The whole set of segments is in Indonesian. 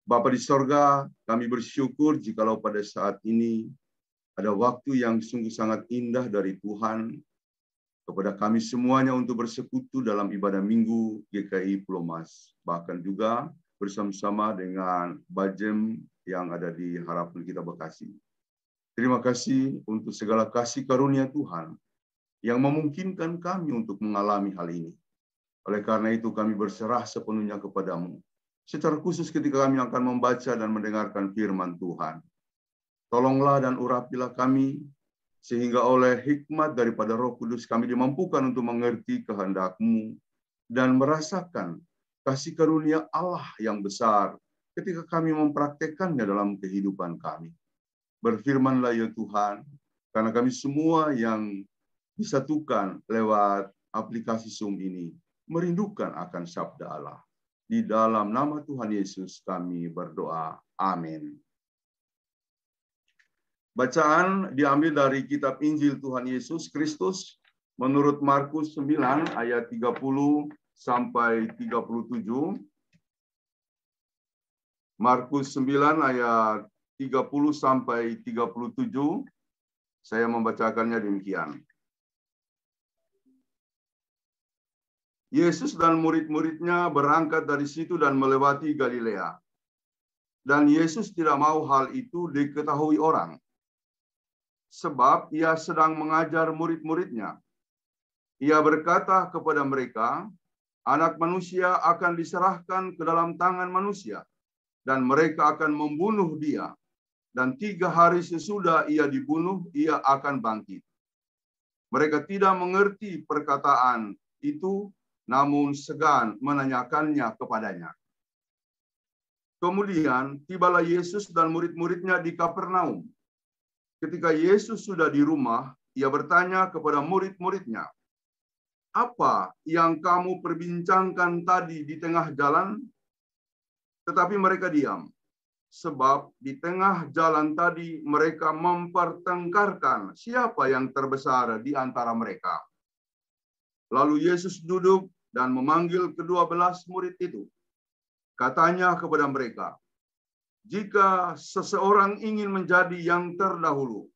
Bapa di sorga, kami bersyukur jikalau pada saat ini ada waktu yang sungguh sangat indah dari Tuhan kepada kami semuanya untuk bersekutu dalam ibadah minggu GKI Pulau Mas. Bahkan juga bersama-sama dengan Bajem yang ada di Harapan Kita Bekasi. Terima kasih untuk segala kasih karunia Tuhan yang memungkinkan kami untuk mengalami hal ini. Oleh karena itu kami berserah sepenuhnya kepadamu. Secara khusus ketika kami akan membaca dan mendengarkan firman Tuhan. Tolonglah dan urapilah kami, sehingga oleh hikmat daripada Roh Kudus kami dimampukan untuk mengerti kehendak-Mu dan merasakan kasih karunia Allah yang besar ketika kami mempraktekannya dalam kehidupan kami. Berfirmanlah ya Tuhan, karena kami semua yang disatukan lewat aplikasi Zoom ini merindukan akan sabda Allah. Di dalam nama Tuhan Yesus kami berdoa. Amin. Bacaan diambil dari kitab Injil Tuhan Yesus Kristus menurut Markus 9 ayat 30 sampai 37. Markus 9 ayat 30 sampai 37. Saya membacakannya demikian. Yesus dan murid-muridnya berangkat dari situ dan melewati Galilea. Dan Yesus tidak mau hal itu diketahui orang, sebab ia sedang mengajar murid-muridnya. Ia berkata kepada mereka, Anak Manusia akan diserahkan ke dalam tangan manusia, dan mereka akan membunuh dia. Dan 3 hari sesudah ia dibunuh, ia akan bangkit. Mereka tidak mengerti perkataan itu, namun segan menanyakannya kepadanya. Kemudian tibalah Yesus dan murid-muridnya di Kapernaum. Ketika Yesus sudah di rumah, ia bertanya kepada murid-muridnya, "Apa yang kamu perbincangkan tadi di tengah jalan?" Tetapi mereka diam, sebab di tengah jalan tadi mereka mempertengkarkan siapa yang terbesar di antara mereka. Lalu Yesus duduk dan memanggil ke-12 murid itu. Katanya kepada mereka, "Jika seseorang ingin menjadi yang terdahulu,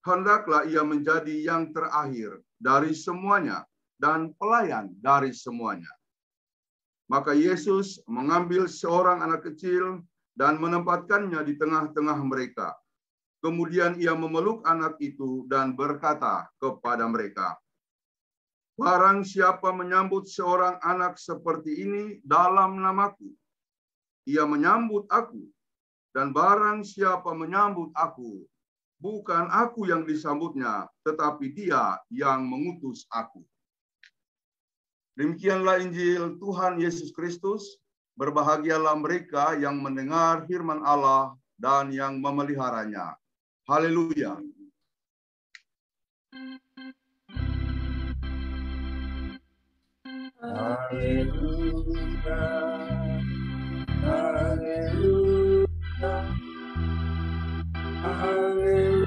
hendaklah ia menjadi yang terakhir dari semuanya dan pelayan dari semuanya." Maka Yesus mengambil seorang anak kecil dan menempatkannya di tengah-tengah mereka. Kemudian ia memeluk anak itu dan berkata kepada mereka, "Barang siapa menyambut seorang anak seperti ini dalam namaku, ia menyambut aku. Dan barang siapa menyambut aku, bukan aku yang disambutnya, tetapi dia yang mengutus aku." Demikianlah Injil Tuhan Yesus Kristus. Berbahagialah mereka yang mendengar firman Allah dan yang memeliharanya. Haleluya. Haleluya, haleluya, haleluya.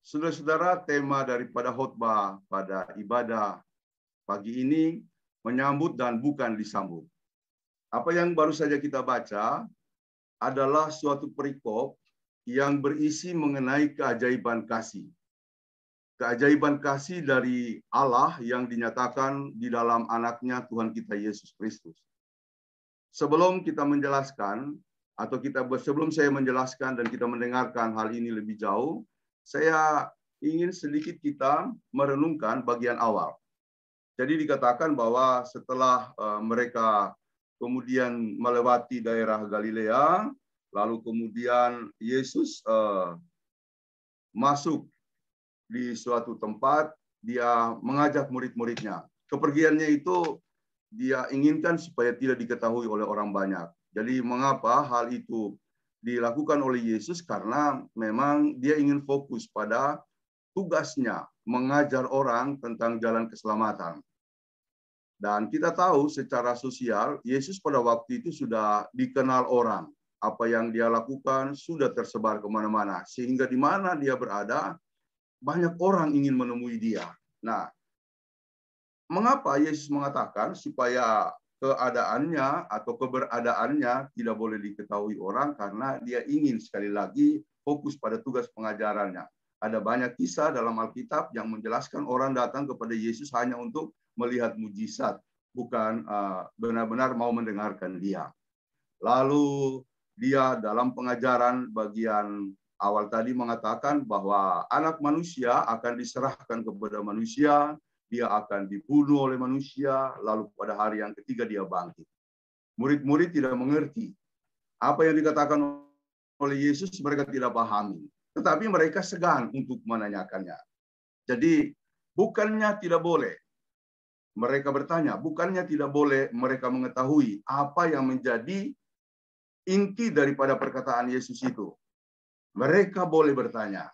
Saudara-saudara, tema daripada khotbah pada ibadah pagi ini menyambut dan bukan disambut. Apa yang baru saja kita baca adalah suatu perikop yang berisi mengenai keajaiban kasih. Keajaiban kasih dari Allah yang dinyatakan di dalam anaknya Tuhan kita Yesus Kristus. Sebelum kita menjelaskan, sebelum saya menjelaskan dan kita mendengarkan hal ini lebih jauh, saya ingin sedikit kita merenungkan bagian awal. Jadi dikatakan bahwa setelah mereka kemudian melewati daerah Galilea, lalu kemudian Yesus masuk di suatu tempat, dia mengajak murid-muridnya. Kepergiannya itu dia inginkan supaya tidak diketahui oleh orang banyak. Jadi mengapa hal itu dilakukan oleh Yesus? Karena memang dia ingin fokus pada tugasnya mengajar orang tentang jalan keselamatan. Dan kita tahu secara sosial, Yesus pada waktu itu sudah dikenal orang. Apa yang dia lakukan sudah tersebar kemana-mana. Sehingga di mana dia berada, banyak orang ingin menemui dia. Nah, mengapa Yesus mengatakan supaya keadaannya atau keberadaannya tidak boleh diketahui orang, karena dia ingin sekali lagi fokus pada tugas pengajarannya. Ada banyak kisah dalam Alkitab yang menjelaskan orang datang kepada Yesus hanya untuk melihat mujizat, bukan benar-benar mau mendengarkan dia. Lalu dia dalam pengajaran bagian awal tadi mengatakan bahwa anak manusia akan diserahkan kepada manusia, dia akan dibunuh oleh manusia, lalu pada hari yang ketiga dia bangkit. Murid-murid tidak mengerti apa yang dikatakan oleh Yesus, mereka tidak pahami. Tetapi mereka segan untuk menanyakannya. Jadi bukannya tidak boleh mereka bertanya, bukannya tidak boleh mereka mengetahui apa yang menjadi inti daripada perkataan Yesus itu. Mereka boleh bertanya.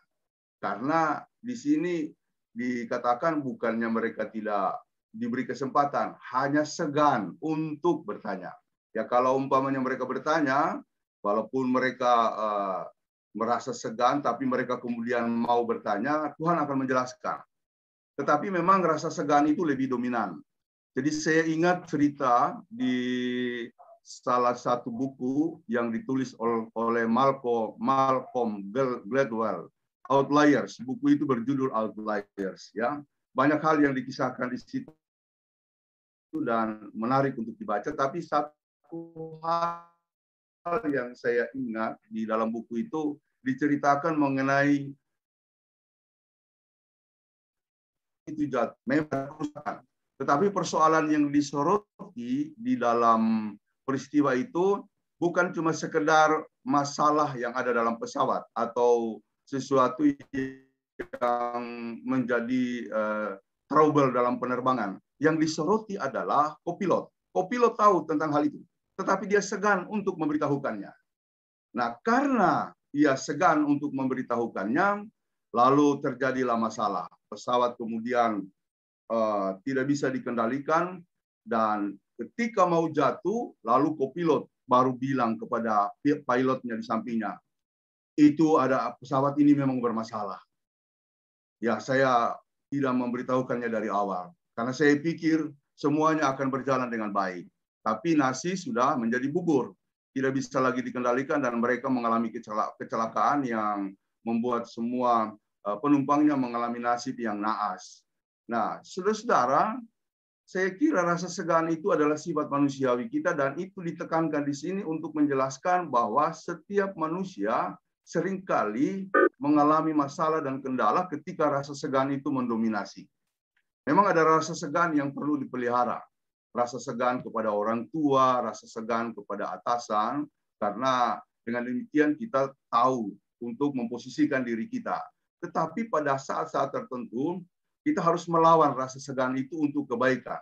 Karena di sini dikatakan bukannya mereka tidak diberi kesempatan, hanya segan untuk bertanya. Ya kalau umpamanya mereka bertanya, walaupun mereka merasa segan, tapi mereka kemudian mau bertanya, Tuhan akan menjelaskan. Tetapi memang rasa segan itu lebih dominan. Jadi saya ingat cerita di salah satu buku yang ditulis oleh Malcolm Gladwell, Outliers. Buku itu berjudul Outliers. Ya, banyak hal yang dikisahkan di situ dan menarik untuk dibaca. Tapi satu hal yang saya ingat di dalam buku itu diceritakan mengenai itu memang kerusakan. Tetapi persoalan yang disoroti di dalam peristiwa itu bukan cuma sekedar masalah yang ada dalam pesawat atau sesuatu yang menjadi trouble dalam penerbangan. Yang disoroti adalah kopilot. Kopilot tahu tentang hal itu, tetapi dia segan untuk memberitahukannya. Nah, karena ia segan untuk memberitahukannya, lalu terjadilah masalah. Pesawat kemudian tidak bisa dikendalikan, dan ketika mau jatuh, lalu kopilot baru bilang kepada pilotnya di sampingnya, itu ada pesawat ini memang bermasalah. Ya, saya tidak memberitahukannya dari awal, karena saya pikir semuanya akan berjalan dengan baik. Tapi nasi sudah menjadi bubur, tidak bisa lagi dikendalikan, dan mereka mengalami kecelakaan yang membuat semua penumpangnya mengalami nasib yang naas. Nah, saudara-saudara, saya kira rasa segan itu adalah sifat manusiawi kita, dan itu ditekankan di sini untuk menjelaskan bahwa setiap manusia seringkali mengalami masalah dan kendala ketika rasa segan itu mendominasi. Memang ada rasa segan yang perlu dipelihara. Rasa segan kepada orang tua, rasa segan kepada atasan, karena dengan demikian kita tahu untuk memposisikan diri kita. Tetapi pada saat-saat tertentu, kita harus melawan rasa segan itu untuk kebaikan.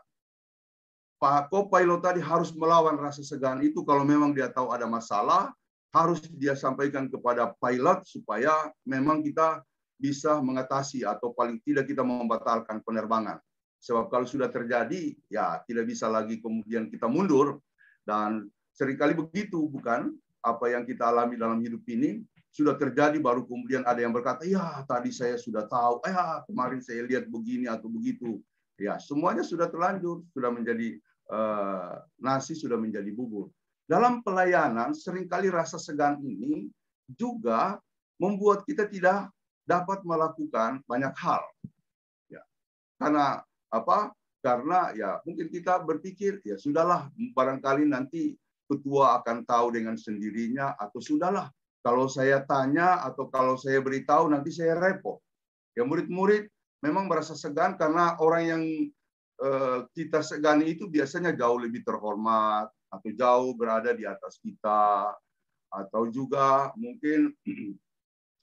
Pak co-pilot tadi harus melawan rasa segan itu. Kalau memang dia tahu ada masalah, harus dia sampaikan kepada pilot supaya memang kita bisa mengatasi atau paling tidak kita membatalkan penerbangan. Sebab kalau sudah terjadi, ya tidak bisa lagi kemudian kita mundur. Dan seringkali begitu, bukan? Apa yang kita alami dalam hidup ini, sudah terjadi baru kemudian ada yang berkata, ya tadi saya sudah tahu, kemarin saya lihat begini atau begitu. Ya, semuanya sudah terlanjur, sudah menjadi nasi, sudah menjadi bubur. Dalam pelayanan, seringkali rasa segan ini juga membuat kita tidak dapat melakukan banyak hal. Ya. Karena apa? Karena ya mungkin kita berpikir, ya sudahlah, barangkali nanti ketua akan tahu dengan sendirinya, atau sudahlah, kalau saya tanya atau kalau saya beritahu nanti saya repot. Ya, murid-murid memang merasa segan karena orang yang kita segani itu biasanya jauh lebih terhormat atau jauh berada di atas kita, atau juga mungkin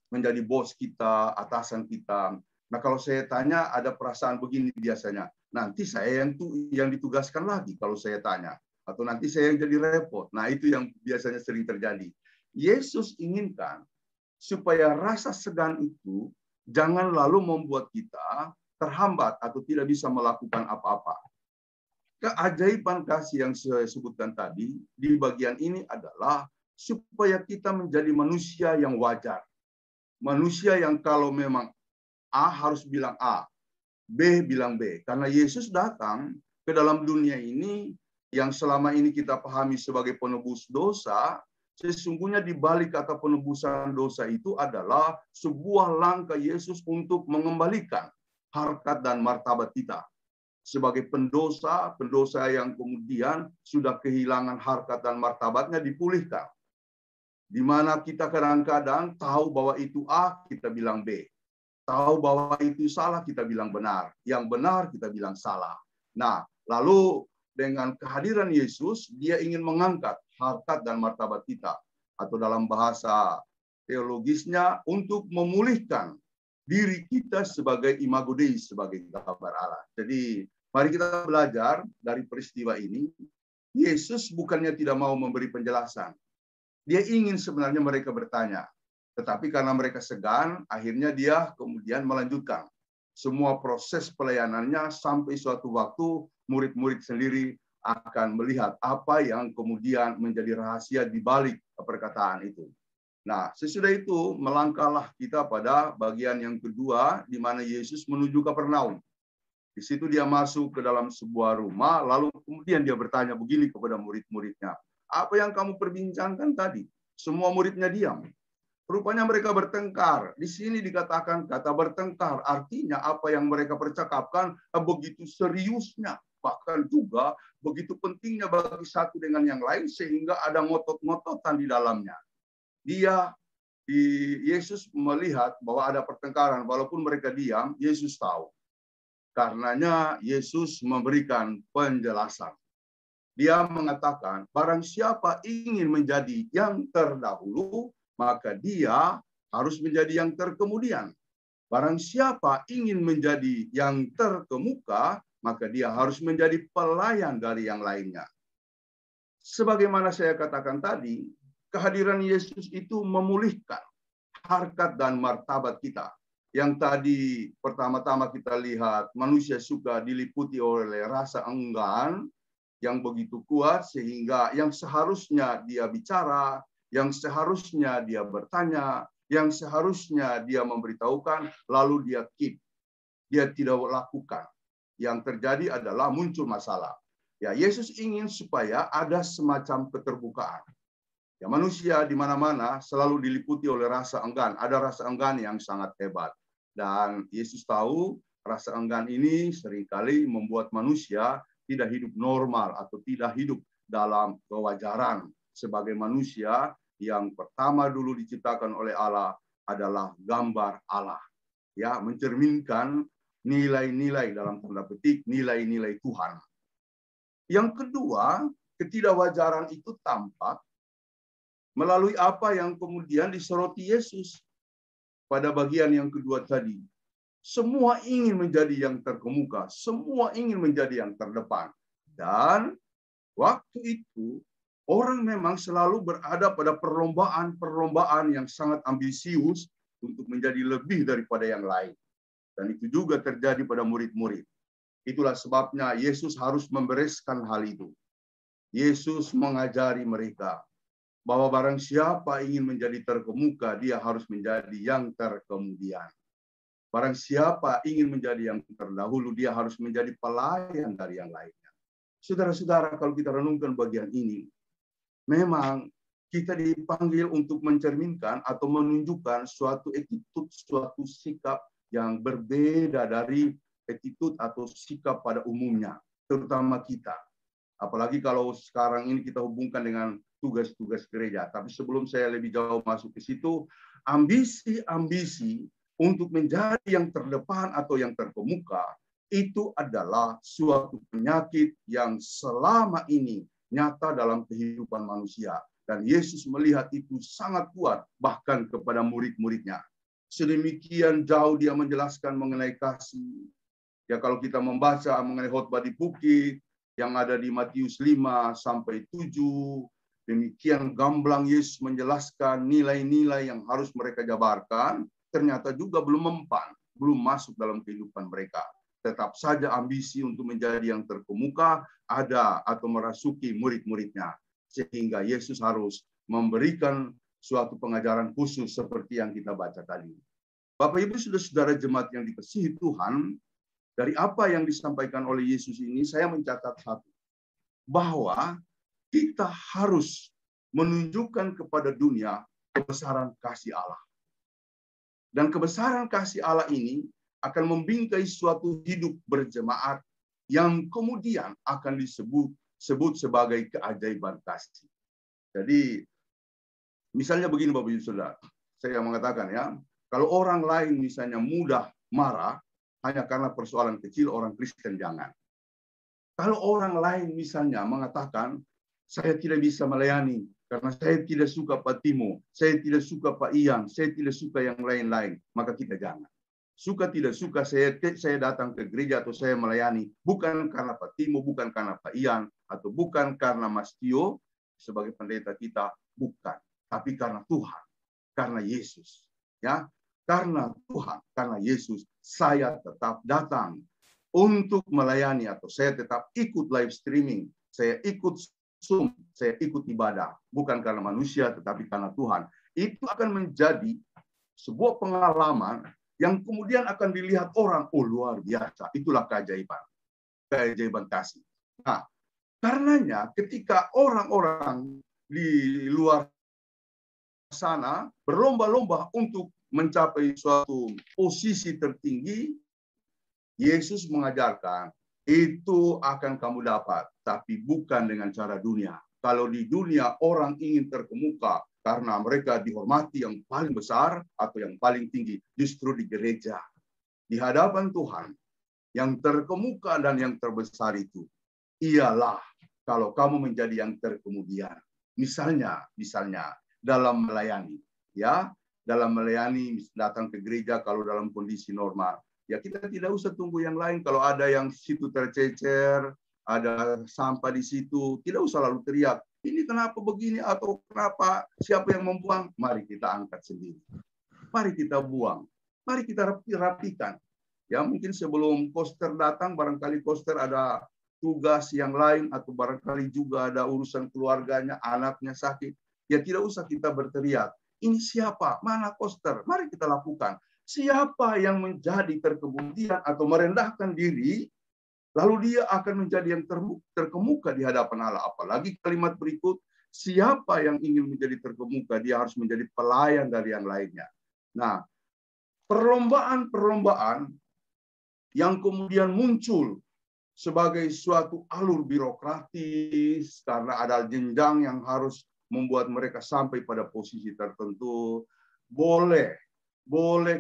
menjadi bos kita, atasan kita. Nah, kalau saya tanya ada perasaan begini biasanya, nanti saya yang ditugaskan lagi kalau saya tanya, atau nanti saya yang jadi repot. Nah, itu yang biasanya sering terjadi. Yesus inginkan supaya rasa segan itu jangan lalu membuat kita terhambat atau tidak bisa melakukan apa-apa. Keajaiban kasih yang saya sebutkan tadi di bagian ini adalah supaya kita menjadi manusia yang wajar. Manusia yang kalau memang A harus bilang A, B bilang B. Karena Yesus datang ke dalam dunia ini yang selama ini kita pahami sebagai penebus dosa, sesungguhnya di balik kata penebusan dosa itu adalah sebuah langkah Yesus untuk mengembalikan harkat dan martabat kita. Sebagai pendosa yang kemudian sudah kehilangan harkat dan martabatnya dipulihkan. Di mana kita kadang-kadang tahu bahwa itu A, kita bilang B. Tahu bahwa itu salah, kita bilang benar. Yang benar, kita bilang salah. Nah, lalu dengan kehadiran Yesus, dia ingin mengangkat harkat dan martabat kita. Atau dalam bahasa teologisnya, untuk memulihkan diri kita sebagai imago Dei, sebagai gambar Allah. Jadi, mari kita belajar dari peristiwa ini. Yesus bukannya tidak mau memberi penjelasan. Dia ingin sebenarnya mereka bertanya. Tetapi karena mereka segan, akhirnya dia kemudian melanjutkan semua proses pelayanannya sampai suatu waktu murid-murid sendiri akan melihat apa yang kemudian menjadi rahasia di balik perkataan itu. Nah, sesudah itu melangkahlah kita pada bagian yang kedua di mana Yesus menuju Kapernaum. Di situ dia masuk ke dalam sebuah rumah, lalu kemudian dia bertanya begini kepada murid-muridnya. Apa yang kamu perbincangkan tadi? Semua muridnya diam. Rupanya mereka bertengkar. Di sini dikatakan kata bertengkar. Artinya apa yang mereka percakapkan begitu seriusnya. Bahkan juga begitu pentingnya bagi satu dengan yang lain sehingga ada ngotot-ngototan di dalamnya. Yesus melihat bahwa ada pertengkaran. Walaupun mereka diam, Yesus tahu. Karenanya Yesus memberikan penjelasan. Dia mengatakan, barang siapa ingin menjadi yang terdahulu, maka dia harus menjadi yang terkemudian. Barang siapa ingin menjadi yang terkemuka, maka dia harus menjadi pelayan dari yang lainnya. Sebagaimana saya katakan tadi, kehadiran Yesus itu memulihkan harkat dan martabat kita. Yang tadi pertama-tama kita lihat, manusia suka diliputi oleh rasa enggan, yang begitu kuat sehingga yang seharusnya dia bicara, yang seharusnya dia bertanya, yang seharusnya dia memberitahukan, lalu dia keep. Dia tidak lakukan. Yang terjadi adalah muncul masalah. Ya, Yesus ingin supaya ada semacam keterbukaan. Ya, manusia di mana-mana selalu diliputi oleh rasa enggan. Ada rasa enggan yang sangat hebat. Dan Yesus tahu rasa enggan ini seringkali membuat manusia tidak hidup normal atau tidak hidup dalam kewajaran sebagai manusia yang pertama dulu diciptakan oleh Allah adalah gambar Allah, ya, mencerminkan nilai-nilai dalam tanda petik nilai-nilai Tuhan. Yang kedua, ketidakwajaran itu tampak melalui apa yang kemudian disoroti Yesus pada bagian yang kedua tadi. Semua ingin menjadi yang terkemuka, semua ingin menjadi yang terdepan. Dan waktu itu, orang memang selalu berada pada perlombaan yang sangat ambisius untuk menjadi lebih daripada yang lain. Dan itu juga terjadi pada murid-murid. Itulah sebabnya Yesus harus membereskan hal itu. Yesus mengajari mereka bahwa barang siapa ingin menjadi terkemuka, dia harus menjadi yang terkemudian. Barang siapa ingin menjadi yang terdahulu, dia harus menjadi pelayan dari yang lainnya. Saudara-saudara, kalau kita renungkan bagian ini, memang kita dipanggil untuk mencerminkan atau menunjukkan suatu attitude, suatu sikap yang berbeda dari attitude atau sikap pada umumnya, terutama kita. Apalagi kalau sekarang ini kita hubungkan dengan tugas-tugas gereja. Tapi sebelum saya lebih jauh masuk ke situ, ambisi-ambisi untuk menjadi yang terdepan atau yang terkemuka, itu adalah suatu penyakit yang selama ini nyata dalam kehidupan manusia. Dan Yesus melihat itu sangat kuat, bahkan kepada murid-muridnya. Sedemikian jauh dia menjelaskan mengenai kasih. Ya, kalau kita membaca mengenai khotbah di bukit, yang ada di Matius 5-7, demikian gamblang Yesus menjelaskan nilai-nilai yang harus mereka jabarkan, ternyata juga belum mempan, belum masuk dalam kehidupan mereka. Tetap saja ambisi untuk menjadi yang terkemuka ada atau merasuki murid-muridnya. Sehingga Yesus harus memberikan suatu pengajaran khusus seperti yang kita baca tadi. Bapak Ibu saudara jemaat yang dikasihi Tuhan, dari apa yang disampaikan oleh Yesus ini, saya mencatat satu, bahwa kita harus menunjukkan kepada dunia kebesaran kasih Allah. Dan kebesaran kasih Allah ini akan membingkai suatu hidup berjemaat yang kemudian akan disebut sebagai keajaiban kasih. Jadi, misalnya begini Bapak Ibu Saudara, saya mengatakan ya, kalau orang lain misalnya mudah marah, hanya karena persoalan kecil, orang Kristen jangan. Kalau orang lain misalnya mengatakan, saya tidak bisa melayani, karena saya tidak suka Pak Timo, saya tidak suka Pak Ian, saya tidak suka yang lain-lain, maka kita jangan. Suka tidak suka saya datang ke gereja atau saya melayani, bukan karena Pak Timo, bukan karena Pak Ian, atau bukan karena Mas Tio sebagai pendeta kita, bukan. Tapi karena Tuhan, karena Yesus. Ya, karena Tuhan, karena Yesus, saya tetap datang untuk melayani, atau saya tetap ikut live streaming, saya ikut Zoom, saya ikut ibadah, bukan karena manusia, tetapi karena Tuhan. Itu akan menjadi sebuah pengalaman yang kemudian akan dilihat orang, oh luar biasa, itulah keajaiban, keajaiban kasih. Nah, karenanya ketika orang-orang di luar sana berlomba-lomba untuk mencapai suatu posisi tertinggi, Yesus mengajarkan, itu akan kamu dapat, tapi bukan dengan cara dunia. Kalau di dunia orang ingin terkemuka karena mereka dihormati yang paling besar atau yang paling tinggi, justru di gereja, di hadapan Tuhan, yang terkemuka dan yang terbesar itu ialah kalau kamu menjadi yang terkemudian. Misalnya dalam melayani, ya, dalam melayani datang ke gereja kalau dalam kondisi normal. Ya kita tidak usah tunggu yang lain. Kalau ada yang situ tercecer, ada sampah di situ, tidak usah lalu teriak, ini kenapa begini atau kenapa, siapa yang membuang? Mari kita angkat sendiri. Mari kita buang. Mari kita rapikan. Ya mungkin sebelum poster datang, barangkali poster ada tugas yang lain, atau barangkali juga ada urusan keluarganya, anaknya sakit. Ya tidak usah kita berteriak. Ini siapa? Mana poster? Mari kita lakukan. Siapa yang menjadi terkemudian atau merendahkan diri, lalu dia akan menjadi yang terkemuka di hadapan Allah. Apalagi kalimat berikut, siapa yang ingin menjadi terkemuka, dia harus menjadi pelayan dari yang lainnya. Nah, perlombaan-perlombaan yang kemudian muncul sebagai suatu alur birokratis, karena ada jenjang yang harus membuat mereka sampai pada posisi tertentu, boleh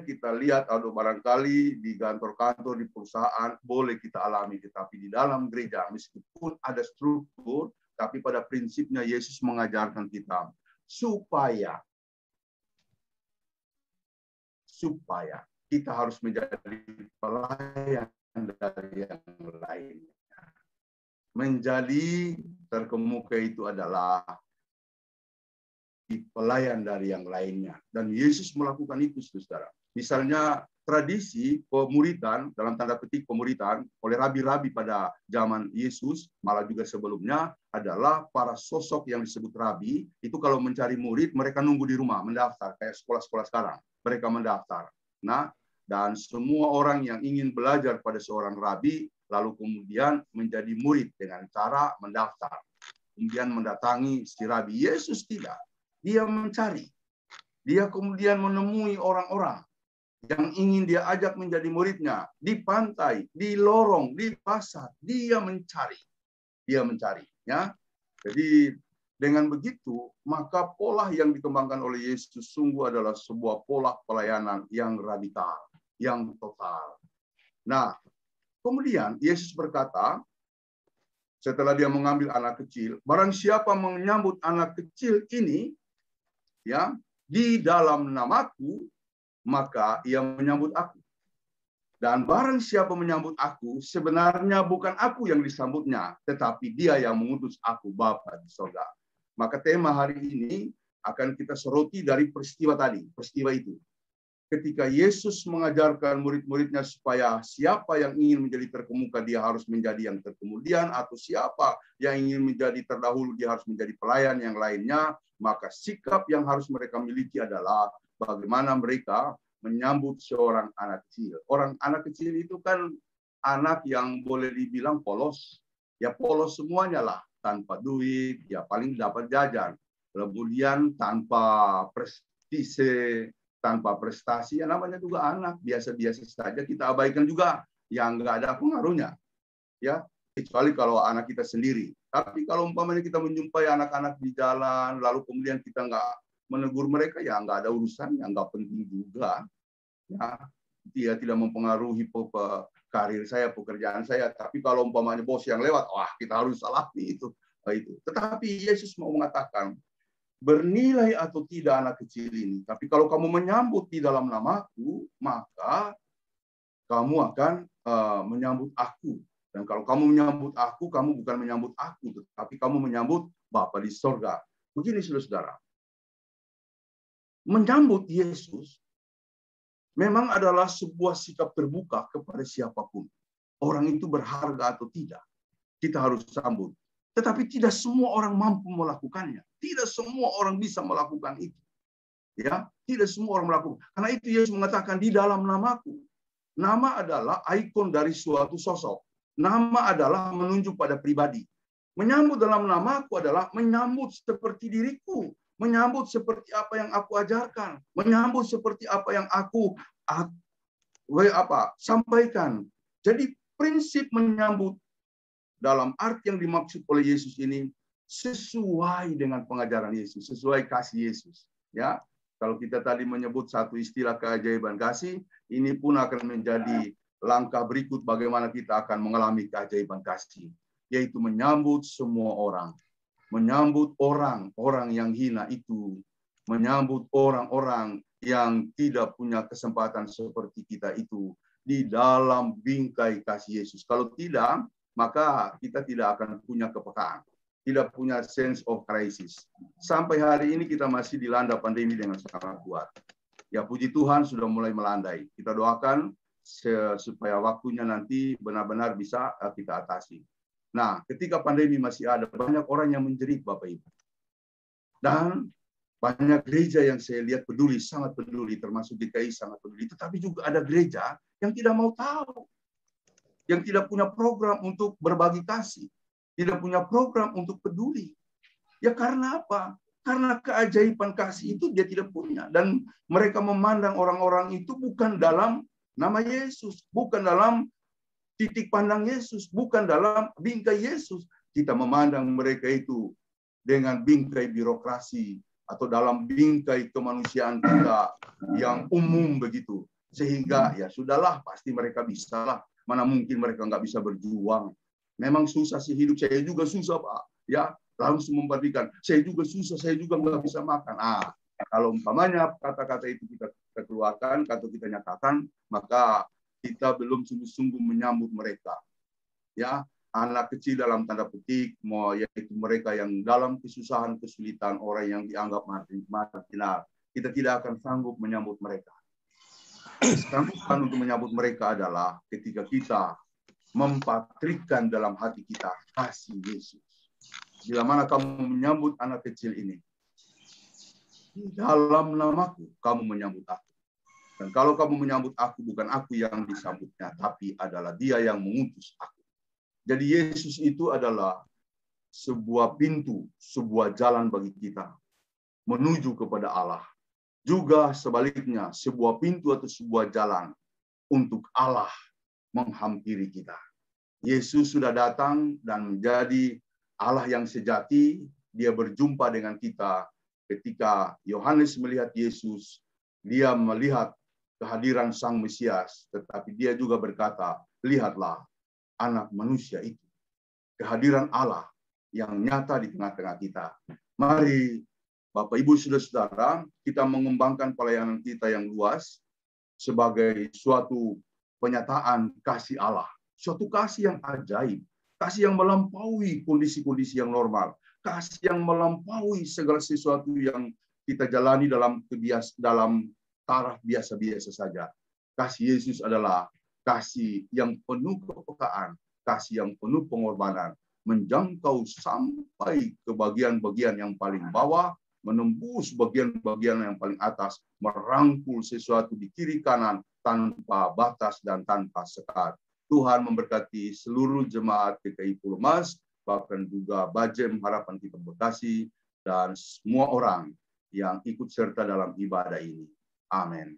kita lihat, atau barangkali di kantor-kantor, di perusahaan, boleh kita alami. Tetapi di dalam gereja, meskipun ada struktur, tapi pada prinsipnya Yesus mengajarkan kita supaya kita harus menjadi pelayan dari yang lainnya. Menjadi terkemuka itu adalah pelayan dari yang lainnya. Dan Yesus melakukan itu, saudara. Misalnya tradisi pemuridan, dalam tanda petik pemuridan, oleh rabi-rabi pada zaman Yesus, malah juga sebelumnya, adalah para sosok yang disebut rabi. Itu kalau mencari murid, mereka nunggu di rumah, mendaftar. Kayak sekolah-sekolah sekarang. Mereka mendaftar. Nah, dan semua orang yang ingin belajar pada seorang rabi, lalu kemudian menjadi murid dengan cara mendaftar. Kemudian mendatangi si rabi. Yesus tidak. Dia mencari. Dia kemudian menemui orang-orang yang ingin dia ajak menjadi muridnya. Di pantai, di lorong, di pasar. Dia mencari. Ya. Jadi dengan begitu, maka pola yang dikembangkan oleh Yesus sungguh adalah sebuah pola pelayanan yang radikal, yang total. Nah, kemudian Yesus berkata, setelah dia mengambil anak kecil, barang siapa menyambut anak kecil ini, ya, di dalam namaku, maka ia menyambut aku. Dan barang siapa menyambut aku, sebenarnya bukan aku yang disambutnya, tetapi dia yang mengutus aku, Bapa di surga. Maka tema hari ini akan kita soroti dari peristiwa tadi, peristiwa itu. Ketika Yesus mengajarkan murid-muridnya supaya siapa yang ingin menjadi terkemuka, dia harus menjadi yang terkemudian, atau siapa yang ingin menjadi terdahulu, dia harus menjadi pelayan yang lainnya, maka sikap yang harus mereka miliki adalah bagaimana mereka menyambut seorang anak kecil. Orang anak kecil itu kan anak yang boleh dibilang polos. Ya polos semuanya lah, tanpa duit, ya paling dapat jajan. Kemudian tanpa prestise, tanpa prestasi, ya namanya juga anak, biasa-biasa saja, kita abaikan juga, yang nggak ada pengaruhnya. Ya, kecuali kalau anak kita sendiri. Tapi kalau umpamanya kita menjumpai anak-anak di jalan, lalu kemudian kita nggak menegur mereka, ya nggak ada urusan, yang nggak penting juga. Ya, dia tidak mempengaruhi karir saya, pekerjaan saya. Tapi kalau umpamanya bos yang lewat, wah kita harus salami itu. Tetapi Yesus mau mengatakan, bernilai atau tidak anak kecil ini. Tapi kalau kamu menyambut di dalam namaku, maka kamu akan menyambut aku. Dan kalau kamu menyambut aku, kamu bukan menyambut aku, tetapi kamu menyambut Bapa di sorga. Begini, saudara-saudara. Menyambut Yesus memang adalah sebuah sikap terbuka kepada siapapun. Orang itu berharga atau tidak, kita harus sambut. Tetapi tidak semua orang mampu melakukannya. Tidak semua orang bisa melakukan itu. Ya, tidak semua orang melakukan. Karena itu Yesus mengatakan di dalam namaku. Nama adalah ikon dari suatu sosok. Nama adalah menunjuk pada pribadi. Menyambut dalam namaku adalah menyambut seperti diriku. Menyambut seperti apa yang aku ajarkan. Menyambut seperti apa yang aku sampaikan. Jadi prinsip menyambut dalam arti yang dimaksud oleh Yesus ini sesuai dengan pengajaran Yesus, sesuai kasih Yesus. Ya, kalau kita tadi menyebut satu istilah keajaiban kasih, ini pun akan menjadi langkah berikut bagaimana kita akan mengalami keajaiban kasih, yaitu menyambut semua orang, menyambut orang-orang yang hina itu, menyambut orang-orang yang tidak punya kesempatan seperti kita itu di dalam bingkai kasih Yesus. Kalau tidak, maka kita tidak akan punya kepekaan, tidak punya sense of crisis. Sampai hari ini kita masih dilanda pandemi dengan sangat kuat. Ya puji Tuhan sudah mulai melandai. Kita doakan supaya waktunya nanti benar-benar bisa kita atasi. Nah, ketika pandemi masih ada, banyak orang yang menjerit, Bapak Ibu. Dan banyak gereja yang saya lihat peduli, sangat peduli, termasuk DKI sangat peduli. Tetapi juga ada gereja yang tidak mau tahu, yang tidak punya program untuk berbagi kasih, tidak punya program untuk peduli. Ya karena apa? Karena keajaiban kasih itu dia tidak punya. Dan mereka memandang orang-orang itu bukan dalam nama Yesus, bukan dalam titik pandang Yesus, bukan dalam bingkai Yesus. Kita memandang mereka itu dengan bingkai birokrasi atau dalam bingkai kemanusiaan kita yang umum begitu. Sehingga ya sudahlah, pasti mereka bisa lah. Mana mungkin mereka nggak bisa berjuang. Memang susah sih hidup, saya juga susah Pak. Ya, langsung membandingkan. Saya juga susah, saya juga nggak bisa makan. Kalau umpamanya kata-kata itu kita keluarkan, atau kita nyatakan, maka kita belum sungguh-sungguh menyambut mereka. Ya, anak kecil dalam tanda petik, yaitu mereka yang dalam kesusahan, kesulitan, orang yang dianggap marginal. Kita tidak akan sanggup menyambut mereka. Kesanggupan untuk menyambut mereka adalah ketika kita mempatrikkan dalam hati kita kasih Yesus. Bila mana kamu menyambut anak kecil ini, di dalam namaku kamu menyambut aku. Dan kalau kamu menyambut aku, bukan aku yang disambutnya, tapi adalah Dia yang mengutus aku. Jadi Yesus itu adalah sebuah pintu, sebuah jalan bagi kita menuju kepada Allah. Juga sebaliknya, sebuah pintu atau sebuah jalan untuk Allah menghampiri kita. Yesus sudah datang dan menjadi Allah yang sejati. Dia berjumpa dengan kita. Ketika Yohanes melihat Yesus, dia melihat kehadiran Sang Mesias, tetapi dia juga berkata, lihatlah anak manusia itu. Kehadiran Allah yang nyata di tengah-tengah kita. Mari Bapak Ibu Saudara-saudara, kita mengembangkan pelayanan kita yang luas sebagai suatu penyataan kasih Allah. Suatu kasih yang ajaib, kasih yang melampaui kondisi-kondisi yang normal, kasih yang melampaui segala sesuatu yang kita jalani dalam taraf biasa-biasa saja. Kasih Yesus adalah kasih yang penuh kepekaan, kasih yang penuh pengorbanan, menjangkau sampai ke bagian-bagian yang paling bawah, menembus bagian-bagian yang paling atas, merangkul sesuatu di kiri kanan tanpa batas dan tanpa sekat. Tuhan memberkati seluruh jemaat GKI Pulau Mas, bahkan juga Bajem Harapan Kita Bekasi, dan semua orang yang ikut serta dalam ibadah ini. Amin.